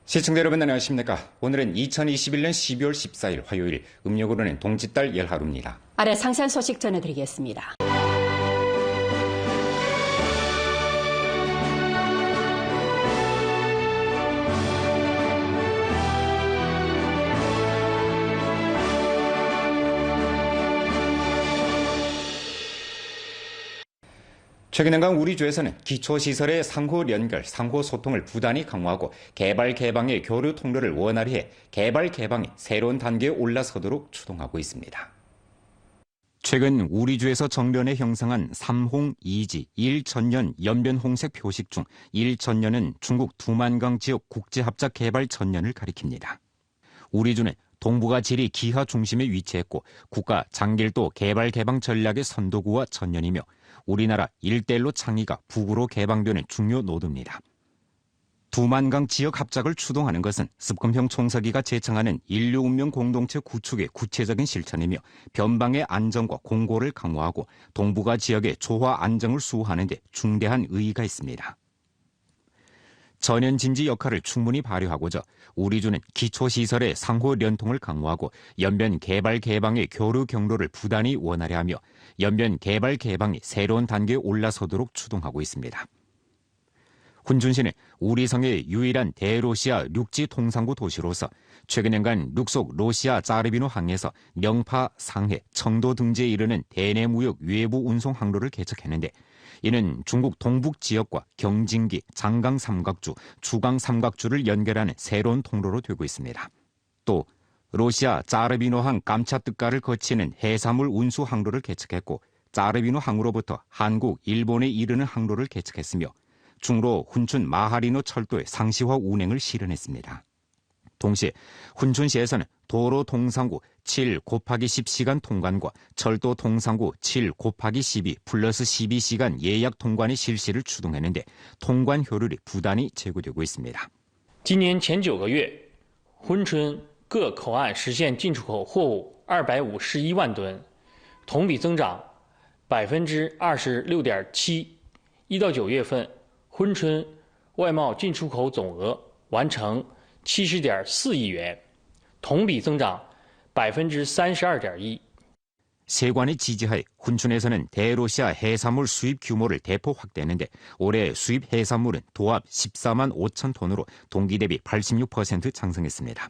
시청자 여러분 안녕하십니까. 오늘은 2021년 12월 14일 화요일, 음력으로는 동짓달 열하루입니다. 아래 상세한 소식 전해드리겠습니다. 최근엔간 우리 주에서는 기초시설의 상호 연결, 상호 소통을 부단히 강화하고 개발 개방의 교류 통로를 원활히 해 개발 개방이 새로운 단계에 올라서도록 추동하고 있습니다. 최근 우리 주에서 정련에 형성한 3홍 2지 1천년 연변홍색 표식 중 1천년은 중국 두만강 지역 국제합작 개발 천년을 가리킵니다. 우리 주는 동북아 지리 기하 중심에 위치했고 국가 장길도 개발 개방 전략의 선도구와 천년이며 우리나라 일대일로 창의가 북으로 개방되는 중요 노드입니다. 두만강 지역 합작을 추동하는 것은 습금형 총서기가 제창하는 인류 운명 공동체 구축의 구체적인 실천이며 변방의 안정과 공고를 강화하고 동북아 지역의 조화 안정을 수호하는 데 중대한 의의가 있습니다. 전연진지 역할을 충분히 발휘하고자 우리주는 기초시설의 상호 연통을 강화하고 연변 개발 개방의 교류 경로를 부단히 원활히 하며 연변 개발 개방이 새로운 단계에 올라서도록 추동하고 있습니다. 훈준시는 우리 성의 유일한 대로시아 육지 통상구 도시로서 최근엔간 육속 로시아 짜르비노 항에서 명파, 상해, 청도 등지에 이르는 대내무역 외부 운송 항로를 개척했는데 이는 중국 동북 지역과 경진기, 장강 삼각주, 주강 삼각주를 연결하는 새로운 통로로 되고 있습니다. 또 로시아 짜르비노항 깜차뜨가를 거치는 해산물 운수 항로를 개척했고 짜르비노 항으로부터 한국, 일본에 이르는 항로를 개척했으며 중로 훈춘 마하리노 철도의 상시화 운행을 실현했습니다. 동시에 훈춘시에서는 도로 통상구 7/10시간 통관과 철도 통상구 7/12 플러스 12시간 예약 통관의 실시를 추동했는데 통관 효율이 부단히 제고되고 있습니다. 今年前9个月，珲春各口岸实现进出口货物251万吨，同比增长26.7%。1到9月份，珲春外贸进出口总额完成70.4亿元，同比增长32.1%。 세관의 지지하에 훈춘에서는 대로시아 해산물 수입 규모를 대폭 확대했는데 올해 수입 해산물은 도합 14만 5천 톤으로 동기 대비 86% 상승했습니다.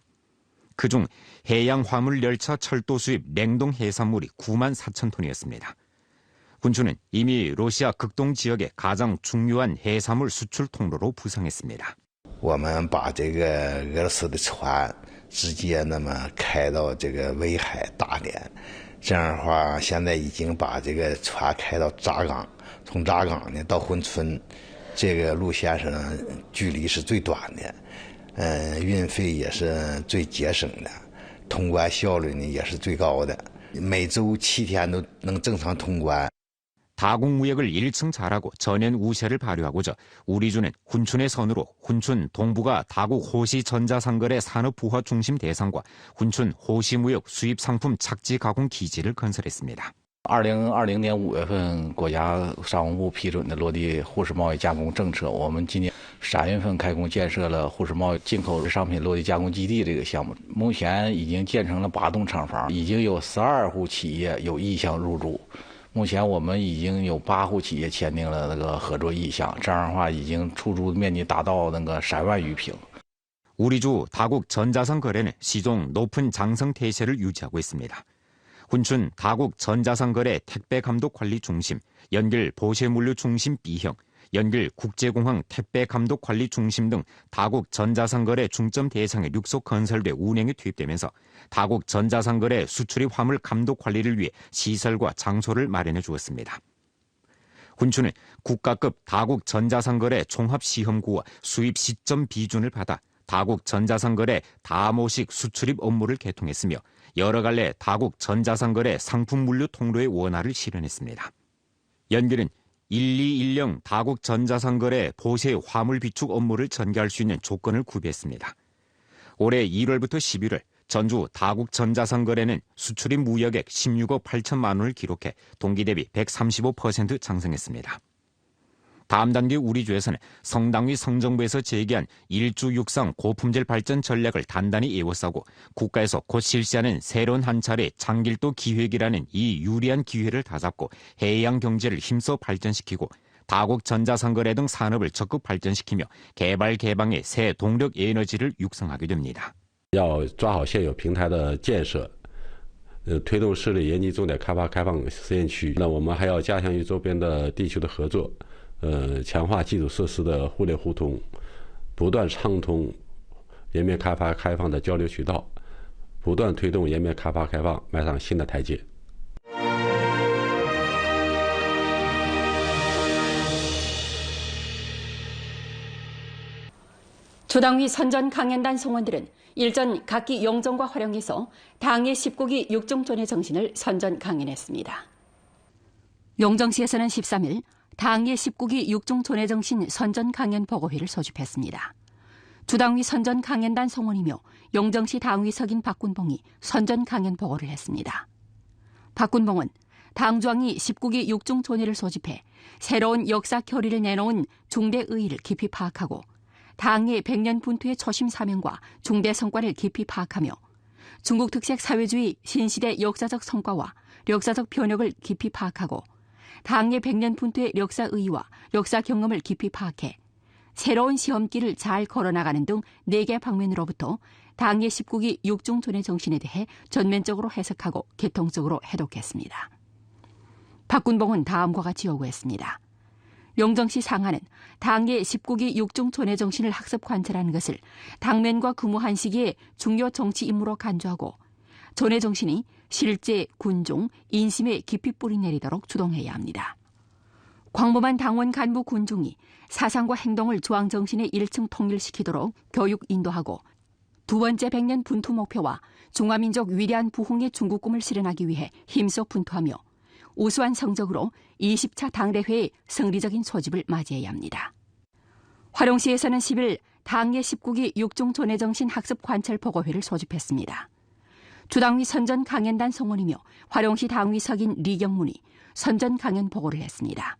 그중 해양 화물 열차 철도 수입 냉동 해산물이 9만 4천 톤이었습니다. 훈춘은 이미 로시아 극동 지역의 가장 중요한 해산물 수출 통로로 부상했습니다. 我们把这个俄罗斯的船直接那么开到这个威海、大连，这样的话，现在已经把这个船开到扎港，从扎港呢到珲春，这个路线上距离是最短的，运费也是最节省的，通关效率呢也是最高的，每周7天都能正常通关。 다국 무역을 1층 잘하고 전연 우세를 발휘하고자 우리주는 훈춘의 선으로 훈춘 동북아 다국 호시 전자상거래 산업 부화 중심 대상과 훈춘 호시 무역 수입 상품 착지 가공 기지를 건설했습니다. 2020年5月份，国家商务部批准的落地沪市贸易加工政策。我们今年3月份开工建设了沪市贸易进口商品落地加工基地这个项目，目前已经建成了8栋厂房，已经有12户企业有意向入驻。 目前我们已经有8户企业签订了那个合作意向，这样的话已经出租面积达到那个3万余平。 우리주 다국 전자상 거래는 시종 높은 장성 태세를 유지하고 있습니다. 훈춘 다국 전자상 거래 택배 감독 관리 중심, 연길 보세 물류 중심 B형, 연길 국제공항 택배 감독 관리 중심 등 다국 전자상거래 중점 대상의 육속 건설돼 운행에 투입되면서 다국 전자상거래 수출입 화물 감독 관리를 위해 시설과 장소를 마련해 주었습니다. 훈춘은 국가급 다국 전자상거래 종합시험구와 수입 시점 비준을 받아 다국 전자상거래 다모식 수출입 업무를 개통했으며 여러 갈래 다국 전자상거래 상품 물류 통로의 원활을 실현했습니다. 연길은 1210 다국 전자상거래 보세 화물 비축 업무를 전개할 수 있는 조건을 구비했습니다. 올해 1월부터 11월 전주 다국 전자상거래는 수출입 무역액 16억 8천만 원을 기록해 동기 대비 135% 상승했습니다. 다음 단계 우리주에서는 성당위 성정부에서 제기한 일주 육상 고품질 발전 전략을 단단히 에워싸고 국가에서 곧 실시하는 새로운 한 차례 장길도 기획이라는 이 유리한 기회를 다잡고 해양 경제를 힘써 발전시키고 다국 전자상거래 등 산업을 적극 발전시키며 개발 개방의 새 동력 에너지를 육성하게 됩니다. 要抓好现有平台的建设，推动市里沿级重点开发开放试验区。那我们还要加强与周边的地区的合作，强化基础设施的互联互通，不断畅通沿面开发开放的交流渠道，不断推动沿面开发开放迈上新的台阶。 조당위 선전 강연단 송원들은 일전 각기 영정과 활용에서 당의 19기 육중존의 정신을 선전 강연했습니다. 영정시에서는 13일 당의 19기 육중존의 정신 선전 강연 보고회를 소집했습니다. 주당위 선전 강연단 송원이며 영정시 당위 석인 박군봉이 선전 강연 보고를 했습니다. 박군봉은 당주왕이 19기 육중존의를 소집해 새로운 역사 결의를 내놓은 중대 의의를 깊이 파악하고 당의 100년 분투의 초심 사명과 중대 성과를 깊이 파악하며 중국 특색 사회주의 신시대 역사적 성과와 역사적 변혁을 깊이 파악하고 당의 100년 분투의 역사 의의와 역사 경험을 깊이 파악해 새로운 시험길을 잘 걸어나가는 등 4개 방면으로부터 당의 19기 육중존의 정신에 대해 전면적으로 해석하고 개통적으로 해독했습니다. 박군봉은 다음과 같이 요구했습니다. 영정시 상하는 당의 19기 육중존의 정신을 학습 관찰하는 것을 당면과 근무한 시기에 중요 정치 임무로 간주하고 존의 정신이 실제, 군중, 인심에 깊이 뿌리 내리도록 주동해야 합니다. 광범한 당원 간부 군중이 사상과 행동을 조항 정신의 일층 통일시키도록 교육 인도하고 두 번째 100년 분투 목표와 중화민족 위대한 부흥의 중국 꿈을 실현하기 위해 힘써 분투하며 우수한 성적으로 20차 당대회의 승리적인 소집을 맞이해야 합니다. 화룡시에서는 10일 당의 19기 육중존의 정신 학습 관찰 보고회를 소집했습니다. 주당위 선전 강연단 송원이며 화룡시 당위 석인 리경문이 선전 강연 보고를 했습니다.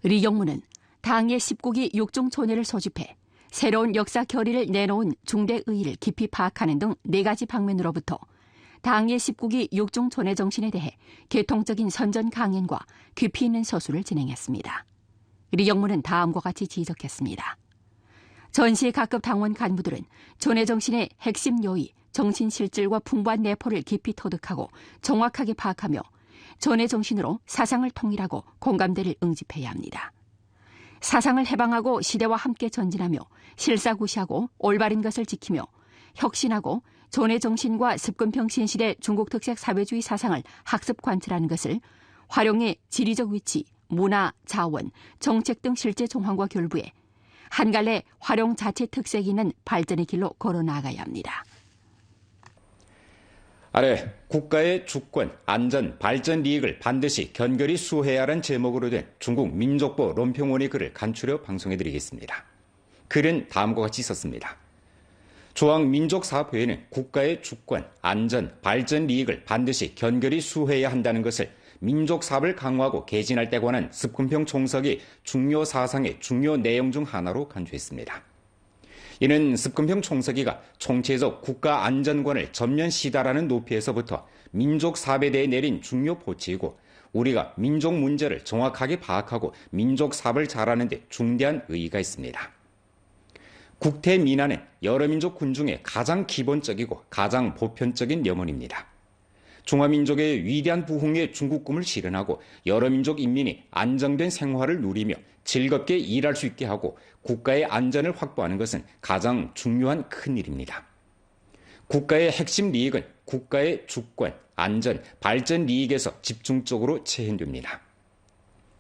리경문은 당의 19기 육중존의를 소집해 새로운 역사 결의를 내놓은 중대 의의를 깊이 파악하는 등 4가지 방면으로부터 당의 19기 육중존의 정신에 대해 개통적인 선전 강연과 깊이 있는 서술을 진행했습니다. 리경문은 다음과 같이 지적했습니다. 전시 각급 당원 간부들은 존의 정신의 핵심 요의, 정신 실질과 풍부한 내포를 깊이 터득하고 정확하게 파악하며 존의 정신으로 사상을 통일하고 공감대를 응집해야 합니다. 사상을 해방하고 시대와 함께 전진하며 실사구시하고 올바른 것을 지키며 혁신하고 존의 정신과 습근평 신시대 중국 특색 사회주의 사상을 학습 관찰하는 것을 화룡의 지리적 위치, 문화, 자원, 정책 등 실제 정황과 결부해 한 갈래 화룡 자체 특색이 있는 발전의 길로 걸어 나가야 합니다. 아래 국가의 주권, 안전, 발전 이익을 반드시 견결히 수호해야 하는 제목으로 된 중국 민족보 론평원의 글을 간추려 방송해드리겠습니다. 글은 다음과 같이 있었습니다. 중앙민족사업회의는 국가의 주권, 안전, 발전 이익을 반드시 견결히 수호해야 한다는 것을 민족사업을 강화하고 개진할 때 관한 습근평 총석의 중요 사상의 중요 내용 중 하나로 간주했습니다. 이는 습근평 총서기가 총체적 국가 안전관을 전면 시달하는 높이에서부터 민족사업에 대해 내린 중요 포치이고 우리가 민족 문제를 정확하게 파악하고 민족사업을 잘하는 데 중대한 의의가 있습니다. 국태민안은 여러 민족 군중의 가장 기본적이고 가장 보편적인 염원입니다. 중화민족의 위대한 부흥의 중국 꿈을 실현하고 여러 민족 인민이 안정된 생활을 누리며 즐겁게 일할 수 있게 하고 국가의 안전을 확보하는 것은 가장 중요한 큰 일입니다. 국가의 핵심 이익은 국가의 주권, 안전, 발전 이익에서 집중적으로 체현됩니다.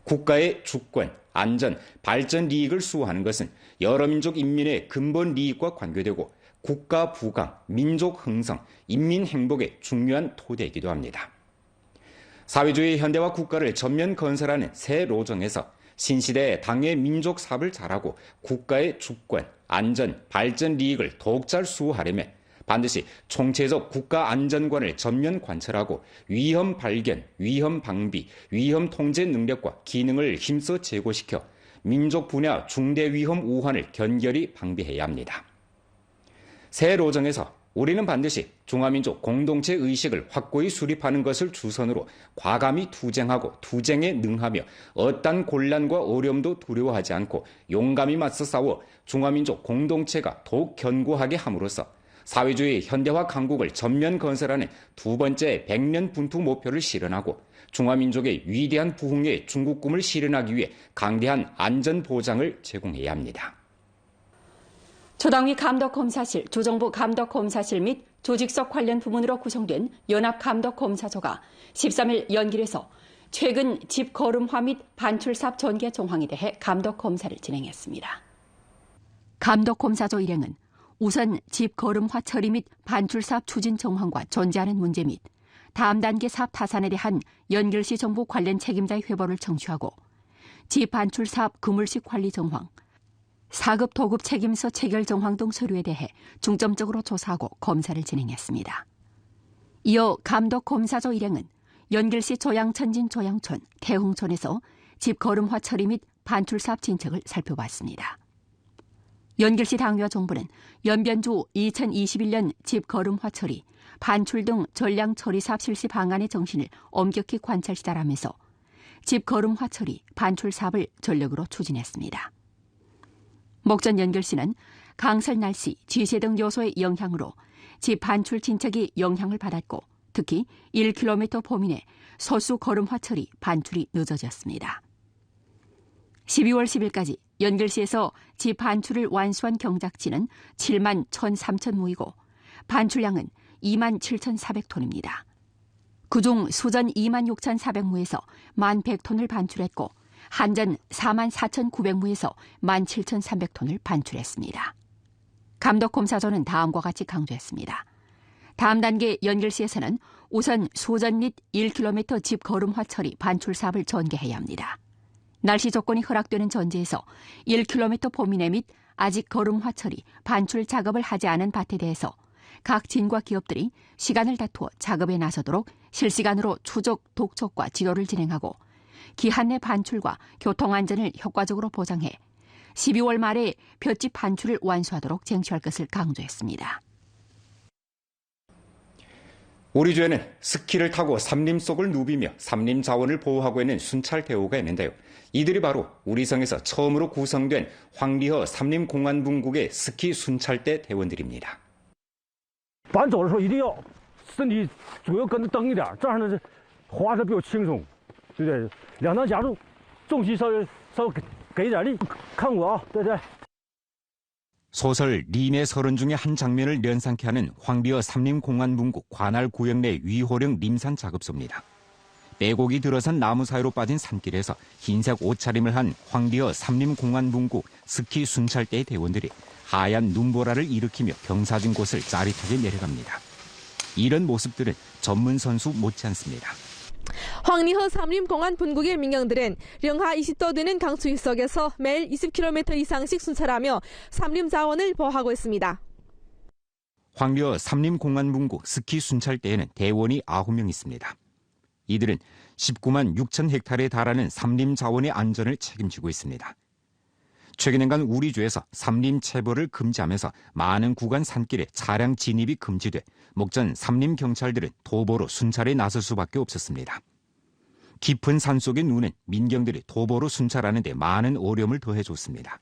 국가의 주권, 안전, 발전 이익을 수호하는 것은 여러 민족 인민의 근본 이익과 관계되고 국가 부강, 민족 흥성, 인민 행복의 중요한 토대이기도 합니다. 사회주의 현대화 국가를 전면 건설하는 새 로정에서 신시대의 당의 민족 사업을 잘하고 국가의 주권, 안전, 발전 이익을 더욱 잘 수호하려면 반드시 총체적 국가 안전관을 전면 관철하고 위험 발견, 위험 방비, 위험 통제 능력과 기능을 힘써 제고시켜 민족 분야 중대 위험 우환을 견결히 방비해야 합니다. 새 로정에서 우리는 반드시 중화민족 공동체 의식을 확고히 수립하는 것을 주선으로 과감히 투쟁하고 투쟁에 능하며 어떤 곤란과 어려움도 두려워하지 않고 용감히 맞서 싸워 중화민족 공동체가 더욱 견고하게 함으로써 사회주의 현대화 강국을 전면 건설하는 두 번째 100년 분투 목표를 실현하고 중화민족의 위대한 부흥의 중국 꿈을 실현하기 위해 강대한 안전 보장을 제공해야 합니다. 초당위 감독검사실, 조정부 감독검사실 및 조직석 관련 부문으로 구성된 연합감독검사조가 13일 연길에서 최근 집 거름화 및 반출삽 전개 정황에 대해 감독검사를 진행했습니다. 감독검사조 일행은 우선 집 거름화 처리 및 반출삽 추진 정황과 존재하는 문제 및 다음 단계 사업 타산에 대한 연길시 정부 관련 책임자의 회보를 청취하고 집 반출삽 그물식 관리 정황, 4급 도급 책임서 체결 정황 등 서류에 대해 중점적으로 조사하고 검사를 진행했습니다. 이어 감독검사조 일행은 연길시 조양천진 조양촌, 태흥촌에서 집 거름화 처리 및 반출삽 진척을 살펴봤습니다. 연길시 당위와 정부는 연변주 2021년 집 거름화 처리, 반출 등 전량 처리 사업 실시 방안의 정신을 엄격히 관찰 시달하면서 집 거름화 처리, 반출 사업을 전력으로 추진했습니다. 목전 연결시는 강설 날씨, 지세 등 요소의 영향으로 집 반출 진척이 영향을 받았고 특히 1km 범위 내 소수 거름화 처리, 반출이 늦어졌습니다. 12월 10일까지 연결시에서 집 반출을 완수한 경작지는 7만 1,300무이고 반출량은 2만 7,400톤입니다. 그중 수전 2만 6,400무에서 1만 100톤을 반출했고 한전 4만 4,900무에서 1만 7,300톤을 반출했습니다. 감독검사조는 다음과 같이 강조했습니다. 다음 단계 연결시에서는 우선 수전 및 1km 집 거름화 처리 반출 사업을 전개해야 합니다. 날씨 조건이 허락되는 전제에서 1km 범위 내 및 아직 거름화 처리, 반출 작업을 하지 않은 밭에 대해서 각 진과 기업들이 시간을 다투어 작업에 나서도록 실시간으로 추적, 독촉과 지도를 진행하고 기한 내 반출과 교통안전을 효과적으로 보장해 12월 말에 볏짚 반출을 완수하도록 쟁취할 것을 강조했습니다. 우리 주에는 스키를 타고 산림 속을 누비며 산림 자원을 보호하고 있는 순찰 대오가 있는데요. 이들이 바로 우리 성에서 처음으로 구성된 황리허 산림공안분국의 스키 순찰대 대원들입니다. 搬走的时候一定要身体左右跟着蹬一点，这样呢滑着比较轻松，对不对？两档夹住，重心稍微给一点力，看我啊，对对。 소설 린의 서론 중의 한 장면을 연상케 하는 황리허 산림공안분국 관할 구역 내 위호령 림산 작업소입니다. 빼곡이 들어선 나무 사이로 빠진 산길에서 흰색 옷차림을 한 황리허 산림공안분국 스키 순찰대의 대원들이 하얀 눈보라를 일으키며 경사진 곳을 짜릿하게 내려갑니다. 이런 모습들은 전문 선수 못지않습니다. 황리허 산림공안분국의 민경들은 영하 20도 되는 강추위 속에서 매일 20km 이상씩 순찰하며 산림 자원을 보호하고 있습니다. 황리허 산림공안분국 스키 순찰대에는 대원이 9명 있습니다. 이들은 19만 6천 헥타르에 달하는 산림 자원의 안전을 책임지고 있습니다. 최근엔간 우리 주에서 산림 체벌을 금지하면서 많은 구간 산길에 차량 진입이 금지돼 목전 산림 경찰들은 도보로 순찰에 나설 수밖에 없었습니다. 깊은 산속의 눈은 민경들이 도보로 순찰하는 데 많은 어려움을 더해줬습니다.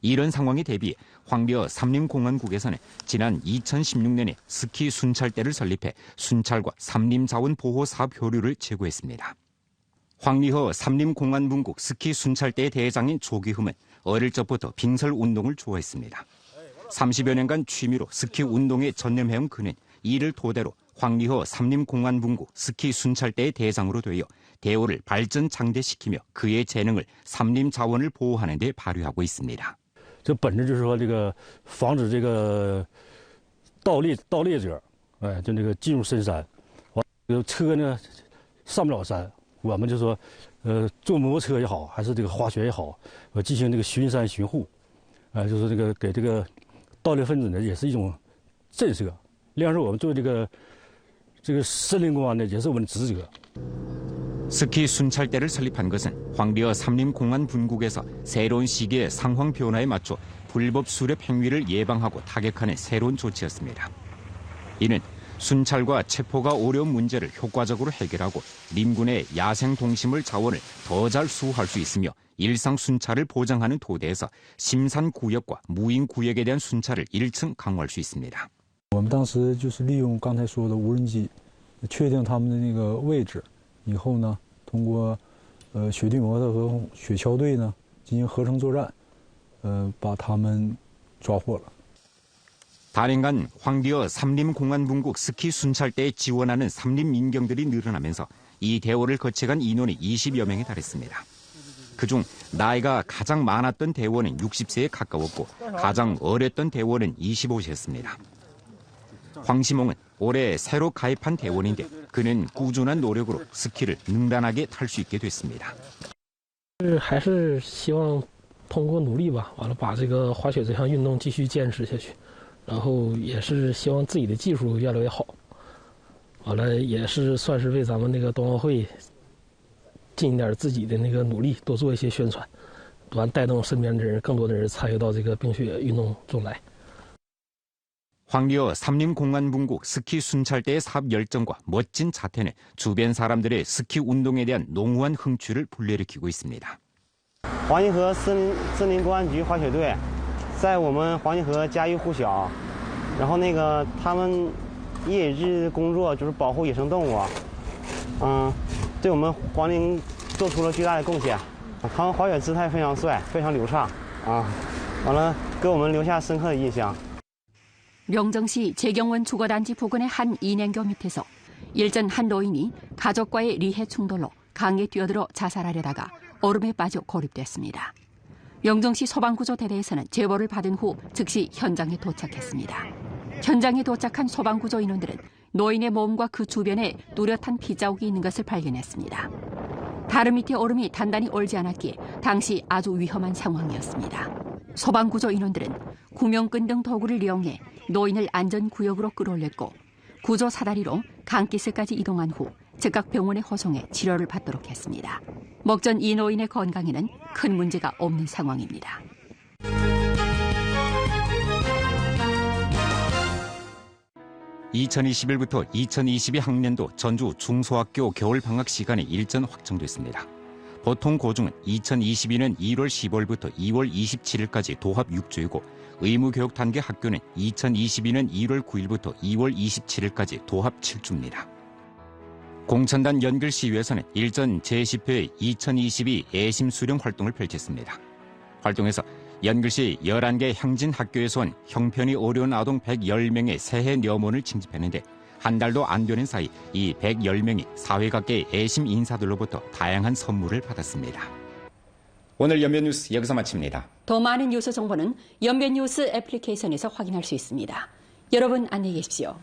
이런 상황에 대비해 황리허 산림공안국에서는 지난 2016년에 스키 순찰대를 설립해 순찰과 산림자원 보호 사업 효율을 제고했습니다. 황리허 산림공안분국 스키 순찰대 대장인 조기흠은 어릴 적부터 빙설 운동을 좋아했습니다. 30여 년간 취미로 스키 운동에 전념해온 그는 이를 토대로 황리허 산림공안분국 스키 순찰대의 대장으로 되어 대오를 발전장대시키며 그의 재능을 산림 자원을 보호하는 데 발휘하고 있습니다. 这本质就是说，这个防止这个盗猎者，就那个进入深山，车呢上不了山，我们就说，坐摩托车也好，还是这个滑雪也好，进行这个巡山巡护，就是这个给这个盗猎分子呢也是一种震慑。另外说，我们作为这个森林公安呢，也是我们的职责。 스키 순찰대를 설립한 것은 황리어 삼림공안 분국에서 새로운 시기의 상황 변화에 맞춰 불법 수렵 행위를 예방하고 타격하는 새로운 조치였습니다. 이는 순찰과 체포가 어려운 문제를 효과적으로 해결하고 림군의 야생 동식물 자원을 더 잘 수호할 수 있으며 일상 순찰을 보장하는 토대에서 심산구역과 무인구역에 대한 순찰을 1층 강화할 수 있습니다. 我们当时就是利用刚才说的无人机，确定他们的那个位置，以后呢，通过雪地摩托和雪橇队呢进行合成作战，把他们抓获了。 단행간 황리어 삼림공안분국 스키 순찰대에 지원하는 삼림 민경들이 늘어나면서 이 대원을 거쳐간 인원이 20여 명에 달했습니다. 그중 나이가 가장 많았던 대원은 60세에 가까웠고 가장 어렸던 대원은 25세였습니다. 황시몽은 올해 새로 가입한 대원인데 그는 꾸준한 노력으로 스키를 능란하게 탈 수 있게 됐습니다. 还是希望通过努力吧，完了把这个滑雪这项运动继续坚持下去，然后也是希望自己的技术越来越好，完了也是算是为咱们那个冬奥会尽一点自己的那个努力，多做一些宣传，完带动身边的人更多的人参与到这个冰雪运动中来。 황리어 삼림공안분국 스키 순찰대의 사업 열정과 멋진 자태는 주변 사람들의 스키 운동에 대한 농후한 흥취를 불러일으키고 있습니다. 黄金河森林公安局滑雪队在我们黄金河家喻户晓，然后他们夜以继日的工作就是保护野生动物，对我们黄陵做出了巨大的贡献。他们滑雪姿态非常帅，非常流畅，完了给我们留下深刻的印象。 명정시 재경원 주거단지 부근의 한 인행교 밑에서 일전 한 노인이 가족과의 리해 충돌로 강에 뛰어들어 자살하려다가 얼음에 빠져 고립됐습니다. 명정시 소방구조대대에서는 제보를 받은 후 즉시 현장에 도착했습니다. 현장에 도착한 소방구조 인원들은 노인의 몸과 그 주변에 뚜렷한 피자국이 있는 것을 발견했습니다. 다른 밑에 얼음이 단단히 얼지 않았기에 당시 아주 위험한 상황이었습니다. 소방구조 인원들은 구명끈 등 도구를 이용해 노인을 안전구역으로 끌어올렸고 구조 사다리로 강기슭까지 이동한 후 즉각 병원에 호송해 치료를 받도록 했습니다. 목전 이 노인의 건강에는 큰 문제가 없는 상황입니다. (2021부터 2022 학년도 전주 중소학교 겨울방학 시간이 일전 확정됐습니다. 보통 고중은 2022년 1월 15일부터 2월 27일까지 도합 6주이고 의무교육 단계 학교는 2022년 1월 9일부터 2월 27일까지 도합 7주입니다. 공천단 연글시위에서는 일전 제10회 2022 애심 수령 활동을 펼쳤습니다. 활동에서 연글시 11개 향진 학교에서 온 형편이 어려운 아동 110명의 새해 녀몬을 징집했는데 한 달도 안 되는 사이 이 110명이 사회각계의 애심 인사들로부터 다양한 선물을 받았습니다. 오늘 연변뉴스 여기서 마칩니다. 더 많은 뉴스 정보는 연변뉴스 애플리케이션에서 확인할 수 있습니다. 여러분 안녕히 계십시오.